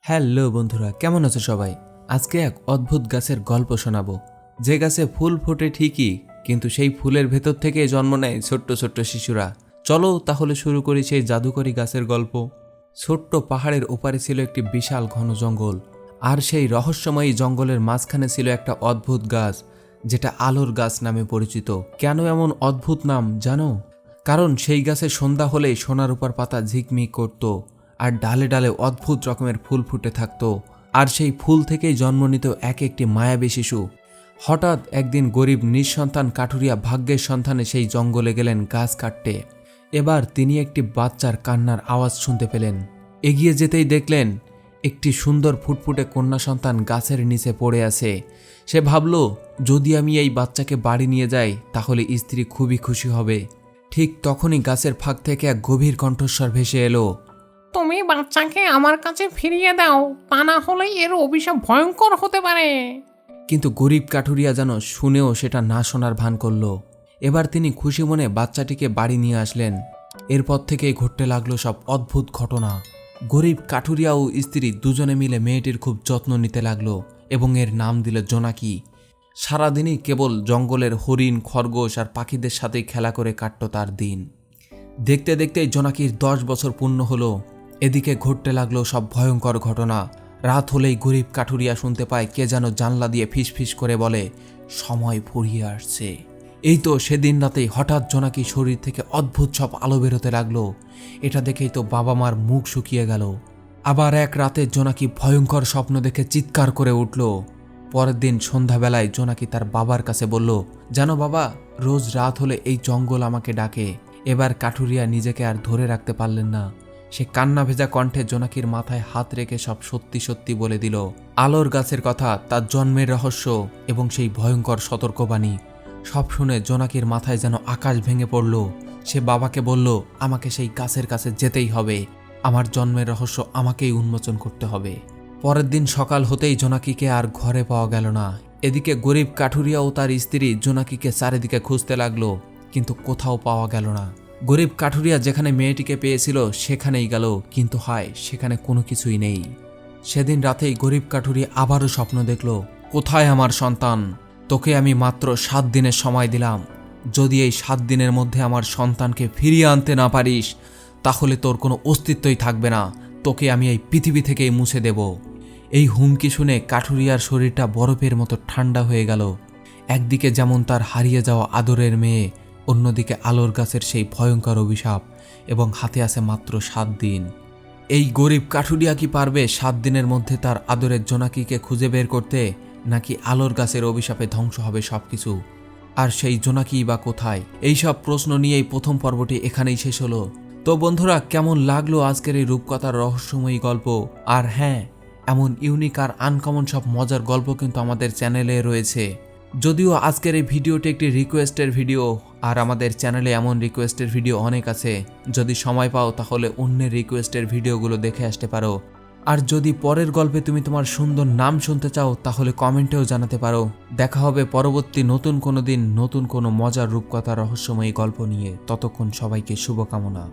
Hello বন্ধুরা, কেমন আছো সবাই? আজকে এক অদ্ভুত গাছের গল্প শোনাবো। যে গাছে ফুল ফোটে ঠিকই, কিন্তু সেই ফুলের ভেতর থেকে জন্ম নেয় ছোট্ট ছোট্ট শিশুরা। চলো তাহলে শুরু করি সেই জাদুকরী গাছের গল্প। ছোট্ট পাহাড়ের ওপারে ছিল একটি বিশাল ঘন জঙ্গল, আর সেই রহস্যময়ী জঙ্গলের মাঝখানে ছিল একটা অদ্ভুত গাছ, যেটা আলোর গাছ নামে পরিচিত। কেন এমন অদ্ভুত নাম জানো? কারণ সেই গাছে সন্ধ্যা হলেই সোনার উপর পাতা ঝিকমিক করত, আর ডালে ডালে অদ্ভুত রকমের ফুল ফুটে থাকত, আর সেই ফুল থেকেই জন্ম নিত এক একটি মায়াবী শিশু। হঠাৎ একদিন গরিব নিঃসন্তান কাঠুরিয়া ভাগ্যের সন্ধানে সেই জঙ্গলে গেলেন গাছ কাটতে। এবার তিনি একটি বাচ্চার কান্নার আওয়াজ শুনতে পেলেন। এগিয়ে যেতেই দেখলেন একটি সুন্দর ফুটফুটে কন্যা সন্তান গাছের নিচে পড়ে আছে। সে ভাবল, যদি আমি এই বাচ্চাকে বাড়ি নিয়ে যাই তাহলে স্ত্রী খুবই খুশি হবে। ঠিক তখনই গাছের ফাঁক থেকে এক গভীর কণ্ঠস্বর ভেসে এলো, তুমি বাচ্চাকে আমার কাছে ফিরিয়ে দাও, তা না হলে এর অভিশাপ ভয়ঙ্কর হতে পারে। কিন্তু গরিব কাঠুরিয়া যেন শুনেও সেটা না শোনার ভান করল। এবার তিনি খুশি মনে বাচ্চাটিকে বাড়ি নিয়ে আসলেন। এরপর থেকেই ঘটতে লাগলো সব অদ্ভুত ঘটনা। গরিব কাঠুরিয়া ও স্ত্রী দুজনে মিলে মেয়েটির খুব যত্ন নিতে লাগলো এবং এর নাম দিল জোনাকি। সারাদিনই কেবল জঙ্গলের হরিণ, খরগোশ আর পাখিদের সাথেই খেলা করে কাটত তার দিন। দেখতে দেখতেই জোনাকির 10 বছর পূর্ণ হলো। এদিকে ঘটতে লাগলো সব ভয়ঙ্কর ঘটনা। রাত হলেই গরিব কাঠুরিয়া শুনতে পায় কে যেন জানলা দিয়ে ফিস ফিস করে বলে, সময় ফুরিয়ে আসছে। এই তো সেদিন রাতেই হঠাৎ জোনাকি শরীর থেকে অদ্ভুত সব আলো বেরোতে লাগলো। এটা দেখেই তো বাবা মার মুখ শুকিয়ে গেল। আবার এক রাতে জোনাকি ভয়ঙ্কর স্বপ্ন দেখে চিৎকার করে উঠল। পরের দিন সন্ধ্যাবেলায় জোনাকি তার বাবার কাছে বলল, জানো বাবা, রোজ রাত হলে এই জঙ্গল আমাকে ডাকে। এবার কাঠুরিয়া নিজেকে আর ধরে রাখতে পারলেন না। সে কান্না ভেজা কণ্ঠে জোনাকির মাথায় হাত রেখে সব সত্যি সত্যি বলে দিল, আলোর গাছের কথা, তার জন্মের রহস্য এবং সেই ভয়ঙ্কর সতর্কবাণী। সব শুনে জোনাকির মাথায় যেন আকাশ ভেঙে পড়ল। সে বাবাকে বলল, আমাকে সেই গাছের কাছে যেতেই হবে, আমার জন্মের রহস্য আমাকেই উন্মোচন করতে হবে। পরের দিন সকাল হতেই জোনাকিকে আর ঘরে পাওয়া গেল না। এদিকে গরিব কাঠুরিয়া ও তার স্ত্রী জোনাকিকে চারিদিকে খুঁজতে লাগলো, কিন্তু কোথাও পাওয়া গেল না। গরিব কাঠুরিয়া যেখানে মেয়েটিকে পেয়েছিল সেখানেই গেল, কিন্তু হায়, সেখানে কোনো কিছুই নেই। সেদিন রাতেই গরিব কাঠুরিয়া আবারও স্বপ্ন দেখল, কোথায় আমার সন্তান? তোকে আমি মাত্র 7 দিনের সময় দিলাম। যদি এই 7 দিনের মধ্যে আমার সন্তানকে ফিরিয়ে আনতে না পারিস তাহলে তোর কোনো অস্তিত্বই থাকবে না, তোকে আমি এই পৃথিবী থেকেই মুছে দেব। এই হুমকি শুনে কাঠুরিয়ার শরীরটা বরফের মতো ঠান্ডা হয়ে গেল। একদিকে যেমন তার হারিয়ে যাওয়া আদরের মেয়ে, অন্যদিকে আলোর গাছের সেই ভয়ঙ্কর অভিশাপ, এবং হাতে আছে মাত্র 7 দিন। এই গরিব কাঠুরিয়া কি পারবে 7 দিনের মধ্যে তার আদরের জোনাকিকে খুঁজে বের করতে, নাকি আলোর গাছের অভিশাপে ধ্বংস হবে সবকিছু? আর সেই জোনাকি বা কোথায়? এইসব প্রশ্ন নিয়েই প্রথম পর্বটি এখানেই শেষ হলো। তো বন্ধুরা, কেমন লাগলো আজকের এই রূপকথার রহস্যময়ী গল্প? আর হ্যাঁ, এমন ইউনিক আর আনকমন সব মজার গল্প কিন্তু আমাদের চ্যানেলে রয়েছে। যদিও আজকের এই ভিডিওটি একটি রিকোয়েস্টের ভিডিও, আর আমাদের চ্যানেলে এমন রিকোয়েস্টের ভিডিও অনেক আছে। যদি সময় পাও তাহলে অন্যের রিকোয়েস্টের ভিডিওগুলো দেখে আসতে পারো। আর যদি পরের গল্পে তুমি তোমার সুন্দর নাম শুনতে চাও তাহলে কমেন্টেও জানাতে পারো। দেখা হবে পরবর্তী নতুন কোনো দিন নতুন কোনো মজার রূপকথা রহস্যময়ী গল্প নিয়ে। ততক্ষণ সবাইকে শুভকামনা।